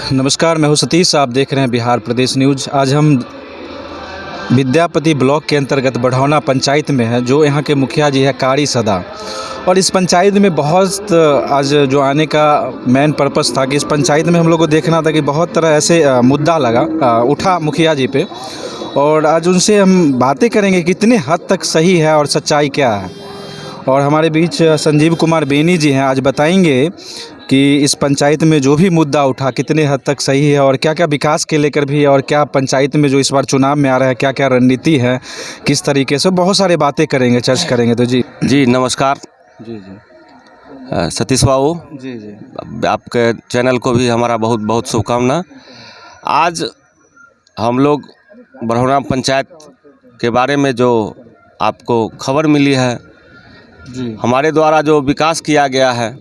नमस्कार, मैं हूं सतीश। आप देख रहे हैं बिहार प्रदेश न्यूज़। आज हम विद्यापति ब्लॉक के अंतर्गत बढ़ौना पंचायत में हैं, जो यहाँ के मुखिया जी है कारी सदा। और इस पंचायत में बहुत आज जो आने का मेन पर्पस था कि इस पंचायत में हम लोग को देखना था कि बहुत तरह ऐसे मुद्दा उठा मुखिया जी पे, और आज उनसे हम बातें करेंगे कितने हद तक सही है और सच्चाई क्या है। और हमारे बीच संजीव कुमार बेनी जी हैं, आज बताएंगे कि इस पंचायत में जो भी मुद्दा उठा कितने हद तक सही है और क्या क्या विकास के लेकर भी, और क्या पंचायत में जो इस बार चुनाव में आ रहा है क्या क्या रणनीति है, किस तरीके से, बहुत सारी बातें करेंगे, चर्च करेंगे। तो जी नमस्कार। जी सतीश बाबू, जी आपके चैनल को भी हमारा बहुत बहुत शुभकामना। आज हम लोग बढ़ौना पंचायत के बारे में जो आपको खबर मिली है, जी हमारे द्वारा जो विकास किया गया है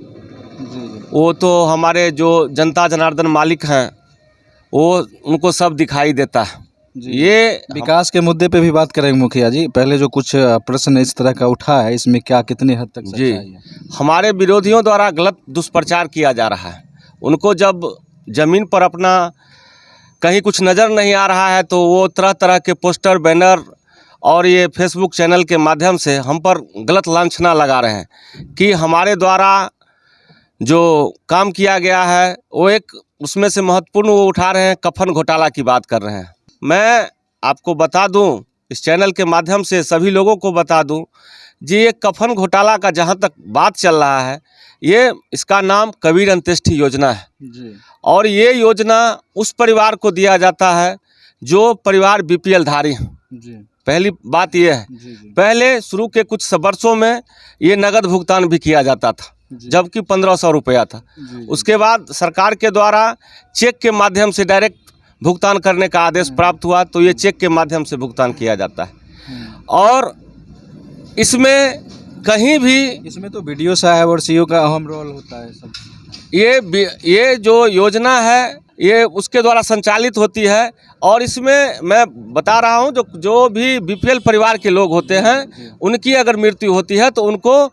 वो तो हमारे जो जनता जनार्दन मालिक हैं वो उनको सब दिखाई देता है। ये विकास के मुद्दे पे भी बात करेंगे मुखिया जी। पहले जो कुछ प्रश्न इस तरह का उठा है, इसमें क्या कितने हद तक सच्चाई है? हमारे विरोधियों द्वारा गलत दुष्प्रचार किया जा रहा है। उनको जब ज़मीन पर अपना कहीं कुछ नज़र नहीं आ रहा है तो वो तरह तरह के पोस्टर, बैनर और ये फेसबुक चैनल के माध्यम से हम पर गलत लांछना लगा रहे हैं कि हमारे द्वारा जो काम किया गया है वो एक उसमें से महत्वपूर्ण वो उठा रहे हैं, कफन घोटाला की बात कर रहे हैं। मैं आपको बता दूं, इस चैनल के माध्यम से सभी लोगों को बता दूं जी, ये कफन घोटाला का जहां तक बात चल रहा है, ये इसका नाम कबीर अंत्येष्टि योजना है जी। और ये योजना उस परिवार को दिया जाता है जो परिवार बीपीएल धारी है। पहली बात ये है, पहले शुरू के कुछ वर्षों में ये नगद भुगतान भी किया जाता था, जबकि 1500 रुपया था। उसके बाद सरकार के द्वारा चेक के माध्यम से डायरेक्ट भुगतान करने का आदेश प्राप्त हुआ, तो ये चेक के माध्यम से भुगतान किया जाता है। और इसमें कहीं भी इसमें तो बीडीओ साहब और सीईओ का अहम रोल होता है सब। ये जो योजना है ये उसके द्वारा संचालित होती है। और इसमें मैं बता रहा हूँ, जो भी बीपीएल परिवार के लोग होते हैं उनकी अगर मृत्यु होती है तो उनको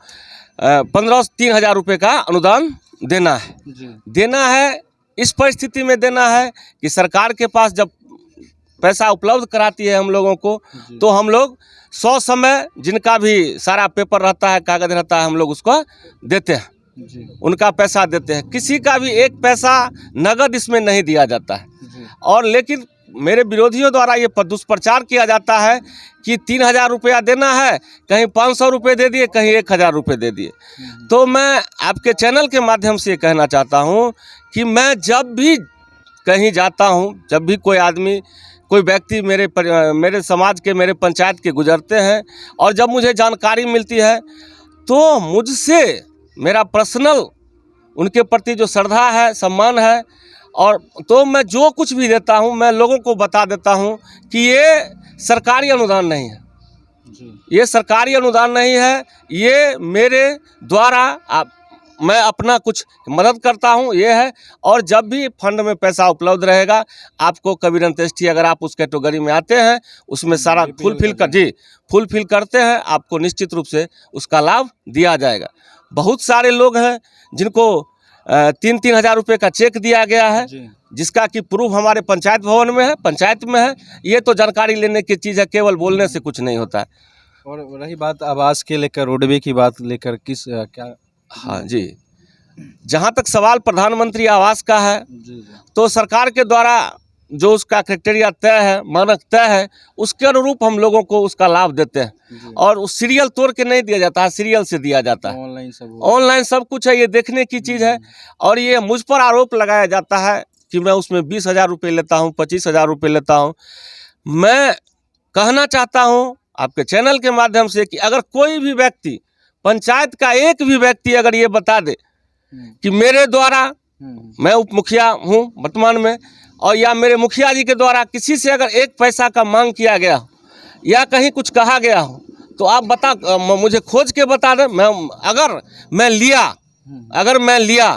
3,000 रुपये का अनुदान देना है। इस परिस्थिति में देना है कि सरकार के पास जब पैसा उपलब्ध कराती है हम लोगों को, तो हम लोग 100 समय जिनका भी सारा पेपर रहता है, कागज रहता है, हम लोग उसको देते हैं, उनका पैसा देते हैं। किसी का भी एक पैसा नगद इसमें नहीं दिया जाता है। और लेकिन मेरे विरोधियों द्वारा ये दुष्प्रचार किया जाता है कि 3,000 रुपया देना है, कहीं 500 रुपये दे दिए, कहीं 1,000 रुपये दे दिए। तो मैं आपके चैनल के माध्यम से ये कहना चाहता हूँ कि मैं जब भी कहीं जाता हूँ, जब भी कोई आदमी, कोई व्यक्ति मेरे समाज के, मेरे पंचायत के गुजरते हैं और जब मुझे जानकारी मिलती है तो मुझसे मेरा पर्सनल उनके प्रति जो श्रद्धा है, सम्मान है, और तो मैं जो कुछ भी देता हूं मैं लोगों को बता देता हूं कि ये सरकारी अनुदान नहीं है, ये सरकारी अनुदान नहीं है, ये मेरे द्वारा मैं अपना कुछ मदद करता हूं, ये है। और जब भी फंड में पैसा उपलब्ध रहेगा, आपको कबीर अंत्येष्टि, अगर आप उस कैटेगरी में आते हैं, उसमें सारा फुलफिल करते हैं, आपको निश्चित रूप से उसका लाभ दिया जाएगा। बहुत सारे लोग हैं जिनको 3-3 हज़ार रुपये का चेक दिया गया है, जिसका कि प्रूफ हमारे पंचायत भवन में है, पंचायत में है। ये तो जानकारी लेने की चीज़ है, केवल बोलने से कुछ नहीं होता है। और रही बात आवास के लेकर, रोडवे की बात लेकर, क्या? हाँ जी, जहाँ तक सवाल प्रधानमंत्री आवास का है, तो सरकार के द्वारा जो उसका क्राइटेरिया तय है, मानक तय है, उसके अनुरूप हम लोगों को उसका लाभ देते हैं। और उस सीरियल तोड़ के नहीं दिया जाता है, सीरियल से दिया जाता है। ऑनलाइन सब कुछ है, ये देखने की चीज़ है। और ये मुझ पर आरोप लगाया जाता है कि मैं उसमें 20,000 रुपये लेता हूँ, 25,000 रुपये लेता हूँ। मैं कहना चाहता हूँ आपके चैनल के माध्यम से कि अगर कोई भी व्यक्ति, पंचायत का एक भी व्यक्ति अगर ये बता दे कि मेरे द्वारा, मैं उप मुखिया हूँ वर्तमान में, और या मेरे मुखिया जी के द्वारा किसी से अगर एक पैसा का मांग किया गया हो या कहीं कुछ कहा गया हो, तो आप मुझे खोज के बता दें। अगर मैं लिया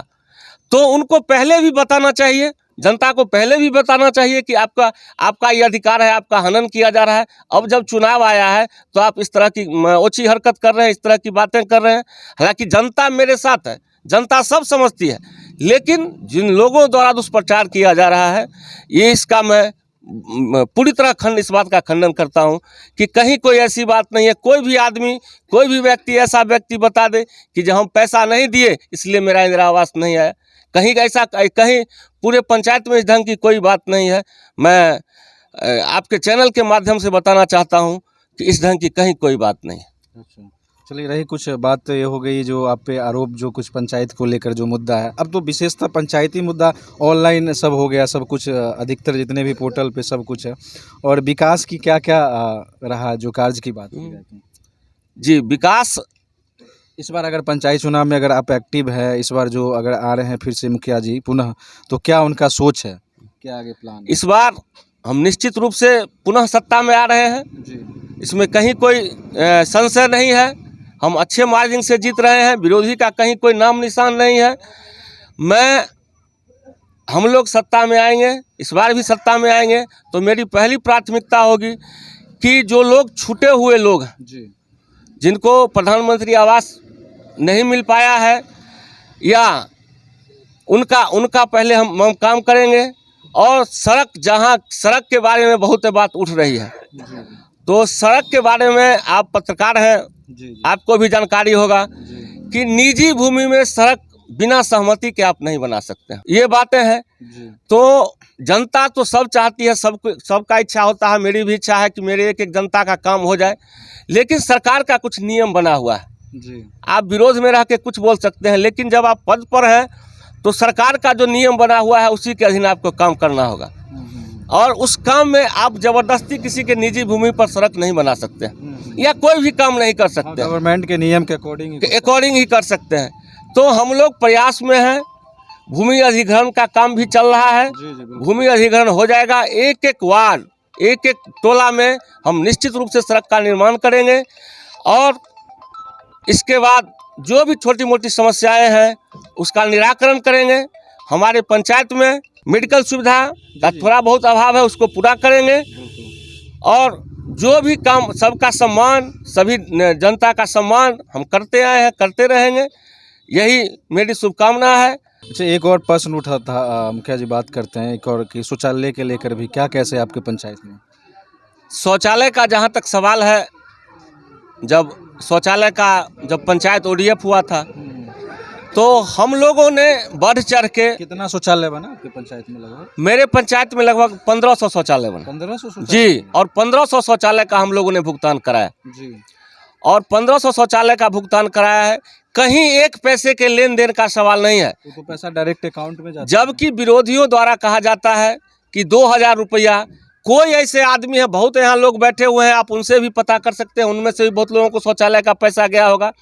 तो उनको पहले भी बताना चाहिए, जनता को पहले भी बताना चाहिए कि आपका ये अधिकार है, आपका हनन किया जा रहा है। अब जब चुनाव आया है तो आप इस तरह की ओछी हरकत कर रहे हैं, इस तरह की बातें कर रहे हैं। हालांकि जनता मेरे साथ है, जनता सब समझती है लेकिन जिन लोगों द्वारा दुष्प्रचार किया जा रहा है, ये इसका मैं पूरी तरह इस बात का खंडन करता हूं कि कहीं कोई ऐसी बात नहीं है। कोई भी आदमी, कोई भी व्यक्ति, ऐसा व्यक्ति बता दे कि जब हम पैसा नहीं दिए इसलिए मेरा इंदिरा आवास नहीं आया। कहीं ऐसा, कहीं पूरे पंचायत में इस ढंग की कोई बात नहीं है। मैं आपके चैनल के माध्यम से बताना चाहता हूं कि इस ढंग की कहीं कोई बात नहीं है। अच्छा, चलिए, रही कुछ बात तो ये हो गई जो आप पे आरोप, जो कुछ पंचायत को लेकर जो मुद्दा है। अब तो विशेषतः पंचायती मुद्दा ऑनलाइन सब हो गया, सब कुछ अधिकतर जितने भी पोर्टल पे सब कुछ है। और विकास की क्या क्या रहा जो कार्य की बात की जाती है? जी, विकास इस बार अगर पंचायत चुनाव में अगर आप एक्टिव है, इस बार जो अगर आ रहे हैं फिर से मुखिया जी पुनः, तो क्या उनका सोच है, क्या आगे प्लान है? इस बार हम निश्चित रूप से पुनः सत्ता में आ रहे हैं जी, इसमें कहीं कोई संशय नहीं है। हम अच्छे मार्जिन से जीत रहे हैं, विरोधी का कहीं कोई नाम निशान नहीं है। हम लोग सत्ता में आएंगे, इस बार भी सत्ता में आएंगे तो मेरी पहली प्राथमिकता होगी कि जो लोग छूटे हुए लोग हैं, जी, जिनको प्रधानमंत्री आवास नहीं मिल पाया है, या उनका पहले हम काम करेंगे। और जहां सड़क के बारे में बहुत बात उठ रही है, जी, तो सड़क के बारे में आप पत्रकार हैं, जी, जी, आपको भी जानकारी होगा जी, कि निजी भूमि में सड़क बिना सहमति के आप नहीं बना सकते हैं। ये बातें हैं। जी, तो जनता तो सब चाहती है, सबका इच्छा होता है, मेरी भी इच्छा है कि मेरे एक जनता का काम हो जाए, लेकिन सरकार का कुछ नियम बना हुआ है। जी, आप विरोध में रह के कुछ बोल सकते हैं, लेकिन जब आप पद पर हैं तो सरकार का जो नियम बना हुआ है उसी के अधीन आपको काम करना होगा। और उस काम में आप जबरदस्ती किसी के निजी भूमि पर सड़क नहीं बना सकते या कोई भी काम नहीं कर सकते, गवर्नमेंट के नियम के अकॉर्डिंग ही कर सकते हैं। तो हम लोग प्रयास में हैं, भूमि अधिग्रहण का काम भी चल रहा है। जी, जी, बिल्कुल। भूमि अधिग्रहण हो जाएगा, एक एक वार्ड, एक एक टोला में हम निश्चित रूप से सड़क का निर्माण करेंगे। और इसके बाद जो भी छोटी मोटी समस्याएं हैं उसका निराकरण करेंगे। हमारे पंचायत में मेडिकल सुविधा का थोड़ा बहुत अभाव है, उसको पूरा करेंगे। और जो भी काम, सबका सम्मान, सभी जनता का सम्मान हम करते आए हैं, करते रहेंगे। यही मेरी शुभकामना है। अच्छा, एक और प्रश्न उठा था, मुखिया जी बात करते हैं एक और कि शौचालय के लेकर भी क्या कैसे आपके पंचायत में? शौचालय का जहाँ तक सवाल है, जब पंचायत ODF हुआ था तो हम लोगों ने बढ़ चढ़ के, कितना शौचालय बना आपके पंचायत में? लगभग मेरे पंचायत में लगभग 1500 शौचालय बना। 1500 शौचालय? जी, और 1500 शौचालय का हम लोगों ने भुगतान कराया। जी, और 1500 शौचालय का भुगतान कराया है। कहीं एक पैसे के लेन देन का सवाल नहीं है, तो पैसा डायरेक्ट अकाउंट में जाता है? जबकि विरोधियों द्वारा कहा जाता है कि 2000 रुपया। कोई ऐसे आदमी है, बहुत यहाँ लोग बैठे हुए हैं, आप उनसे भी पता कर सकते हैं, उनमें से भी बहुत लोगों को शौचालय का पैसा गया होगा।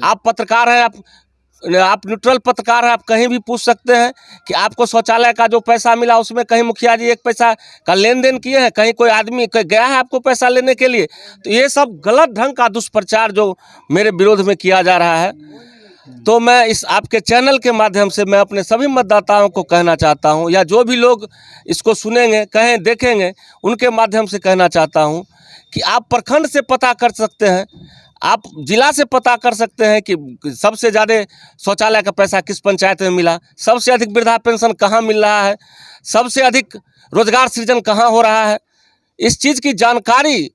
आप पत्रकार हैं, आप न्यूट्रल पत्रकार हैं, आप कहीं भी पूछ सकते हैं कि आपको शौचालय का जो पैसा मिला उसमें कहीं मुखिया जी एक पैसा का लेन देन किए हैं, कहीं कोई आदमी गया है आपको पैसा लेने के लिए? तो ये सब गलत ढंग का दुष्प्रचार जो मेरे विरोध में किया जा रहा है, तो मैं इस आपके चैनल के माध्यम से मैं अपने सभी मतदाताओं को कहना चाहता हूं, या जो भी लोग इसको सुनेंगे, कहें, देखेंगे, उनके माध्यम से कहना चाहता हूं कि आप प्रखंड से पता कर सकते हैं, आप जिला से पता कर सकते हैं कि सबसे ज़्यादा शौचालय का पैसा किस पंचायत में मिला, सबसे अधिक वृद्धा पेंशन कहाँ मिल रहा है, सबसे अधिक रोजगार सृजन कहाँ हो रहा है। इस चीज़ की जानकारी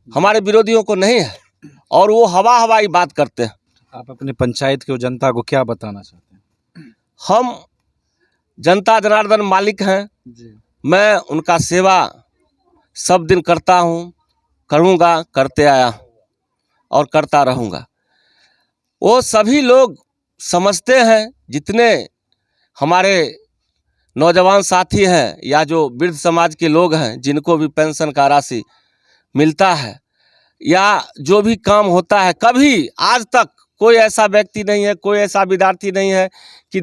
हमारे विरोधियों को नहीं है और वो हवाई बात करते हैं। आप अपने पंचायत की जनता को क्या बताना चाहते हैं? हम जनता जनार्दन मालिक हैं जी, मैं उनका सेवा सब दिन करता हूँ, करूँगा, करते आया और करता रहूँगा। वो सभी लोग समझते हैं, जितने हमारे नौजवान साथी हैं या जो वृद्ध समाज के लोग हैं, जिनको भी पेंशन का राशि मिलता है या जो भी काम होता है, कभी आज तक कोई ऐसा व्यक्ति नहीं है, कोई ऐसा विद्यार्थी नहीं है कि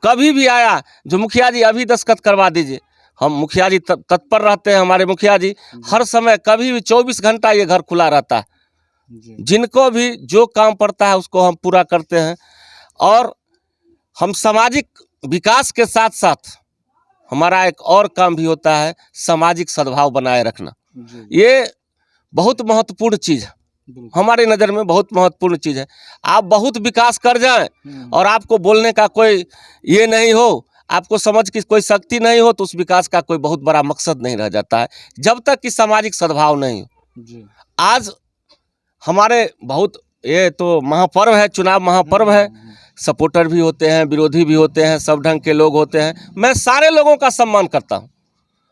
कभी भी आया जो मुखिया जी अभी दस्तखत करवा दीजिए। हम मुखिया जी तत्पर रहते हैं, हमारे मुखिया जी हर समय, कभी भी 24 घंटा ये घर खुला रहता है। जिनको भी जो काम पड़ता है उसको हम पूरा करते हैं। और हम सामाजिक विकास के साथ साथ हमारा एक और काम भी होता है, सामाजिक सद्भाव बनाए रखना। ये बहुत महत्वपूर्ण चीज़ है। हमारी नज़र में बहुत महत्वपूर्ण चीज़ है। आप बहुत विकास कर जाएं और आपको बोलने का कोई ये नहीं हो, आपको समझ की कोई शक्ति नहीं हो, तो उस विकास का कोई बहुत बड़ा मकसद नहीं रह जाता है, जब तक कि सामाजिक सद्भाव नहीं हो। आज हमारे बहुत ये तो महापर्व है, चुनाव महापर्व है, सपोर्टर भी होते हैं, विरोधी भी होते हैं, सब ढंग के लोग होते हैं। मैं सारे लोगों का सम्मान करता हूँ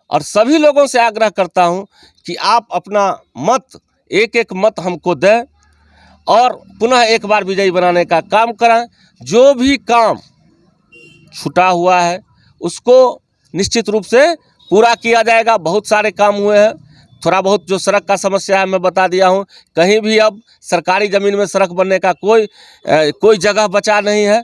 और सभी लोगों से आग्रह करता हूँ कि आप अपना मत, एक एक मत हमको दें और पुनः एक बार विजयी बनाने का काम करें। जो भी काम छूटा हुआ है उसको निश्चित रूप से पूरा किया जाएगा। बहुत सारे काम हुए हैं, थोड़ा बहुत जो सड़क का समस्या है मैं बता दिया हूँ। कहीं भी अब सरकारी ज़मीन में सड़क बनने का कोई जगह बचा नहीं है।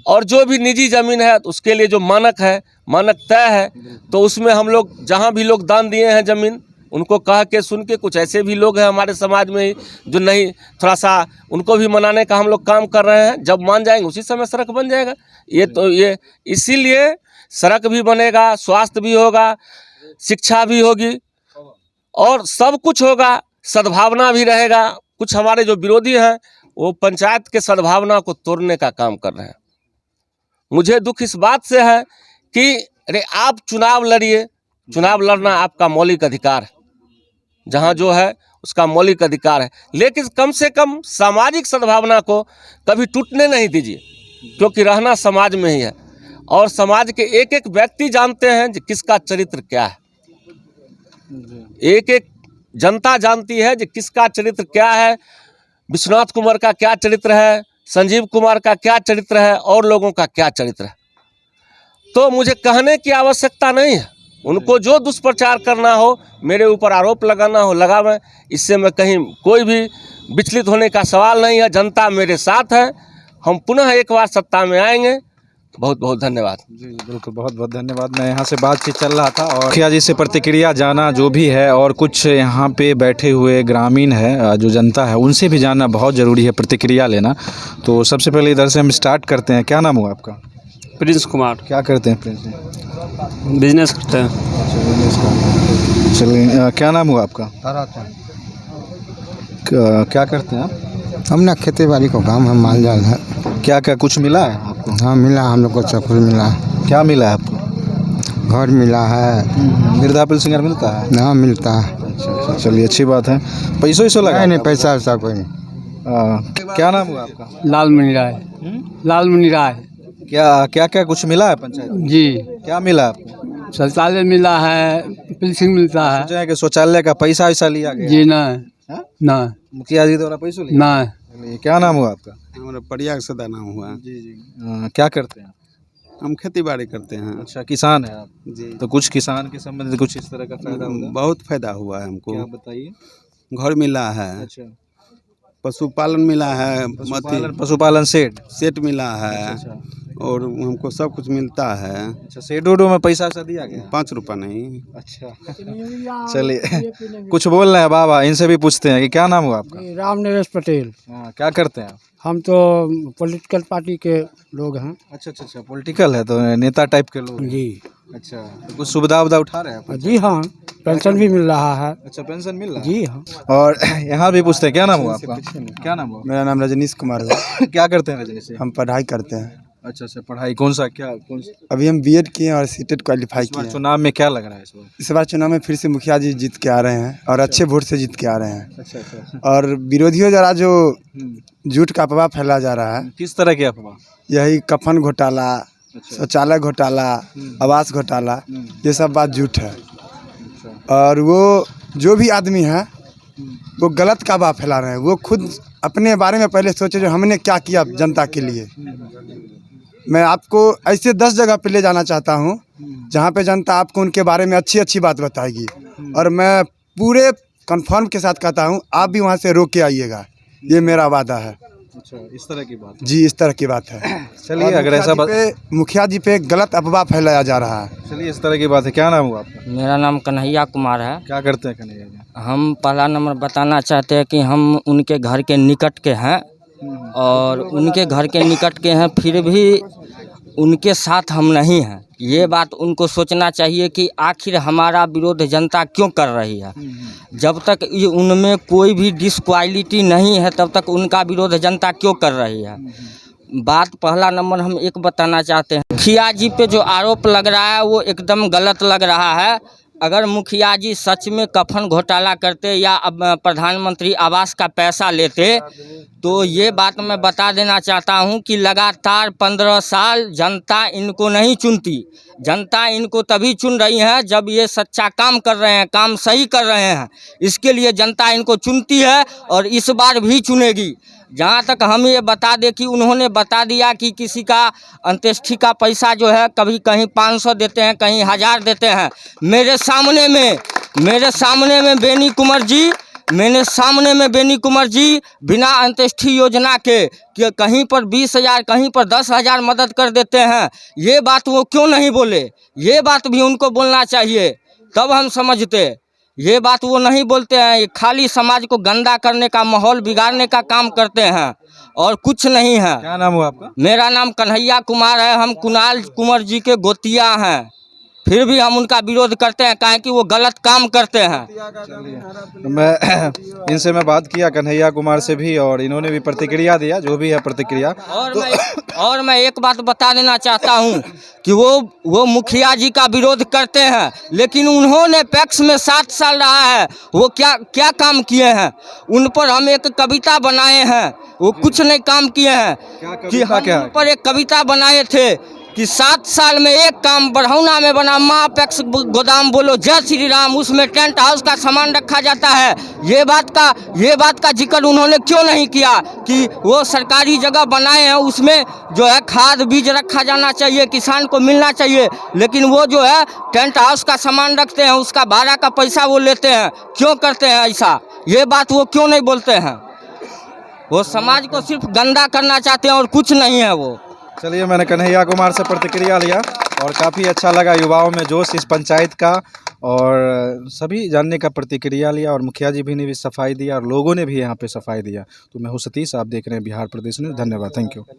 और जो भी निजी ज़मीन है तो उसके लिए जो मानक है, मानक तय है, तो उसमें हम लोग जहाँ भी लोग दान दिए हैं ज़मीन, उनको कह के सुन के, कुछ ऐसे भी लोग हैं हमारे समाज में ही जो नहीं, थोड़ा सा उनको भी मनाने का हम लोग काम कर रहे हैं। जब मान जाएंगे उसी समय सड़क बन जाएगा। ये इसीलिए सड़क भी बनेगा, स्वास्थ्य भी होगा, शिक्षा भी होगी और सब कुछ होगा, सद्भावना भी रहेगा। कुछ हमारे जो विरोधी हैं वो पंचायत के सद्भावना को तोड़ने का काम कर रहे हैं। मुझे दुख इस बात से है कि अरे आप चुनाव लड़िए, चुनाव लड़ना आपका मौलिक अधिकार है, जहाँ जो है उसका मौलिक अधिकार है, लेकिन कम से कम सामाजिक सद्भावना को कभी टूटने नहीं दीजिए, क्योंकि रहना समाज में ही है और समाज के एक एक व्यक्ति जानते हैं कि किसका चरित्र क्या है। एक एक जनता जानती है कि किसका चरित्र क्या है, विश्वनाथ कुमार का क्या चरित्र है, संजीव कुमार का क्या चरित्र है और लोगों का क्या चरित्र है। तो मुझे कहने की आवश्यकता नहीं है, उनको जो दुष्प्रचार करना हो, मेरे ऊपर आरोप लगाना हो लगावें, इससे मैं कहीं कोई भी विचलित होने का सवाल नहीं है। जनता मेरे साथ है, हम पुनः एक बार सत्ता में आएंगे। बहुत बहुत धन्यवाद। जी बिल्कुल, बहुत बहुत धन्यवाद। मैं यहाँ से बातचीत चल रहा था और मुखिया जी से प्रतिक्रिया जाना जो भी है, और कुछ यहाँ पे बैठे हुए ग्रामीण है, जो जनता है, उनसे भी जानना बहुत ज़रूरी है, प्रतिक्रिया लेना। तो सबसे पहले इधर से हम स्टार्ट करते हैं। क्या नाम हुआ आपका? प्रिंस कुमार। क्या करते हैं प्रिंस जी? बिजनेस करते हैं। अच्छा, बिजनेस का। चलिए, क्या नाम हुआ आपका? क्या करते हैं आप? हम ना खेती बाड़ी को काम है, माल जाल है। क्या क्या कुछ मिला है आपको? हाँ मिला, हम लोग को सब कुछ मिला। क्या मिला है आपको? घर मिला है। वृद्धा पेंशन मिलता है? ना मिलता है। अच्छा, चलिए अच्छी बात है। पैसों लगा? नहीं पैसा वैसा कोई नहीं। क्या नाम हुआ आपका? लाल मुनि राय। लाल मुनि राय। क्या क्या कुछ मिला है पंचायत? जी, क्या मिला आपको? शौचालय मिला है, पेंशन मिलता है। सोचा है कि शौचालय का पैसा वैसा लिया गया? जी नहीं, हाँ? नहीं, मुखिया जी द्वारा पैसों लिया? नहीं। चलिए, क्या नाम हुआ आपका? हमारा प्रयाग सदा नाम हुआ। जी, क्या करते हैं? हम खेती बाड़ी करते हैं। अच्छा, किसान है आप? जी। तो कुछ किसान के संबंधित कुछ इस तरह का फायदा होगा? बहुत फायदा हुआ है हमको। क्या बताइए। घर मिला है, अच्छा, पशुपालन मिला है, पशुपालन सेट मिला है। अच्छा, और हमको सब कुछ मिलता है। अच्छा, सेडो में पैसा वैसा दिया गया? 5 रुपये नहीं। अच्छा, चलिए कुछ बोल रहे हैं बाबा, इनसे भी पूछते हैं कि क्या नाम हुआ आपका? राम नरेश पटेल। हाँ, क्या करते हैं आप? हम तो पॉलिटिकल पार्टी के लोग हैं। अच्छा, पॉलिटिकल है तो नेता टाइप के लोग हैं। जी। अच्छा, तो कुछ सुविधा उठा रहे हैं आप? जी हाँ, पेंशन भी मिल रहा है। अच्छा, पेंशन मिल रहा है? जी हाँ। और यहाँ भी पूछते हैं, क्या नाम हुआ आपका? क्या नाम हुआ? मेरा नाम रजनीश कुमार है। क्या करते हैं रजनी से? हम पढ़ाई करते हैं। अच्छा, पढ़ाई कौन सा अभी हम बीएड किए और सीटेट क्वालिफाई किए हैं। चुनाव में क्या लग रहा है इस बार? इस बार चुनाव में फिर से मुखिया जी जीत के आ रहे हैं और अच्छे वोट से जीत के आ रहे हैं। अच्छा। और विरोधियों द्वारा जो झूठ का अफवाह फैला जा रहा है, किस तरह के अफवाह? यही कफन घोटाला, शौचालय घोटाला, आवास घोटाला, ये सब बात झूठ है। और वो जो भी आदमी है वो गलत का अफवाह फैला रहे हैं। वो खुद अपने बारे में पहले सोचे जो हमने क्या किया जनता के लिए। मैं आपको ऐसे 10 जगह पे ले जाना चाहता हूँ जहाँ पे जनता आपको उनके बारे में अच्छी अच्छी बात बताएगी। और मैं पूरे कन्फर्म के साथ कहता हूँ आप भी वहाँ से रोक के आइएगा, ये मेरा वादा है। अच्छा, इस तरह की बात? जी, इस तरह की बात है। चलिए, अगर ऐसा मुखिया जी पे गलत अफवाह फैलाया जा रहा है। चलिए, इस तरह की बात है। क्या नाम हुआ आपका? मेरा नाम कन्हैया कुमार है। क्या करते हैं कन्हैया जी? हम पहला नंबर बताना चाहते हैं कि हम उनके घर के निकट के हैं और उनके घर के निकट के हैं, फिर भी उनके साथ हम नहीं हैं। ये बात उनको सोचना चाहिए कि आखिर हमारा विरोध जनता क्यों कर रही है। जब तक ये उनमें कोई भी डिसक्वालिटी नहीं है तब तक उनका विरोध जनता क्यों कर रही है। बात पहला नंबर हम एक बताना चाहते हैं, मुखिया जी पे जो आरोप लग रहा है वो एकदम गलत लग रहा है। अगर मुखिया जी सच में कफन घोटाला करते या प्रधानमंत्री आवास का पैसा लेते तो ये बात मैं बता देना चाहता हूं कि लगातार 15 साल जनता इनको नहीं चुनती। जनता इनको तभी चुन रही है जब ये सच्चा काम कर रहे हैं, काम सही कर रहे हैं। इसके लिए जनता इनको चुनती है और इस बार भी चुनेगी। जहाँ तक हम ये बता दें कि उन्होंने बता दिया कि किसी का अंत्येष्टि का पैसा जो है कभी कहीं 500 देते हैं, कहीं 1000 देते हैं। मेरे सामने में बेनी कुंवर जी बिना अंत्येष्टि योजना के कि कहीं पर 20,000 कहीं पर 10,000 मदद कर देते हैं। ये बात वो क्यों नहीं बोले? ये बात भी उनको बोलना चाहिए, तब हम समझते। ये बात वो नहीं बोलते हैं, ये खाली समाज को गंदा करने का, माहौल बिगाड़ने का काम करते हैं और कुछ नहीं है। क्या नाम हुआ आपका? मेरा नाम कन्हैया कुमार है। हम कुणाल कुंवर जी के गोतिया हैं, फिर भी हम उनका विरोध करते हैं काहे कि वो गलत काम करते हैं। इनसे मैं बात किया कन्हैया कुमार से भी और इन्होंने भी प्रतिक्रिया दिया, जो भी है प्रतिक्रिया। और मैं एक बात बता देना चाहता हूं कि वो मुखिया जी का विरोध करते हैं, लेकिन उन्होंने पैक्स में 7 साल रहा है, वो क्या काम किए हैं? उन पर हम एक कविता बनाए हैं, वो कुछ नहीं काम किए हैं। कि हम उन पर एक कविता बनाए थे कि 7 साल में एक काम बढ़ौना में बना, माँ पैक्स गोदाम बोलो जय श्री राम, उसमें टेंट हाउस का सामान रखा जाता है। ये बात का जिक्र उन्होंने क्यों नहीं किया कि वो सरकारी जगह बनाए हैं, उसमें जो है खाद बीज रखा जाना चाहिए, किसान को मिलना चाहिए। लेकिन वो जो है टेंट हाउस का सामान रखते हैं, उसका भाड़ा का पैसा वो लेते हैं। क्यों करते हैं ऐसा? ये बात वो क्यों नहीं बोलते हैं? वो समाज को सिर्फ गंदा करना चाहते हैं और कुछ नहीं है वो। चलिए, मैंने कन्हैया कुमार से प्रतिक्रिया लिया और काफ़ी अच्छा लगा। युवाओं में जोश इस पंचायत का और सभी जानने का प्रतिक्रिया लिया और मुखिया जी भी ने भी सफाई दिया और लोगों ने भी यहाँ पे सफाई दिया। तो मैं हूँ सतीश, आप देख रहे हैं बिहार प्रदेश न्यूज़। धन्यवाद, थैंक यू।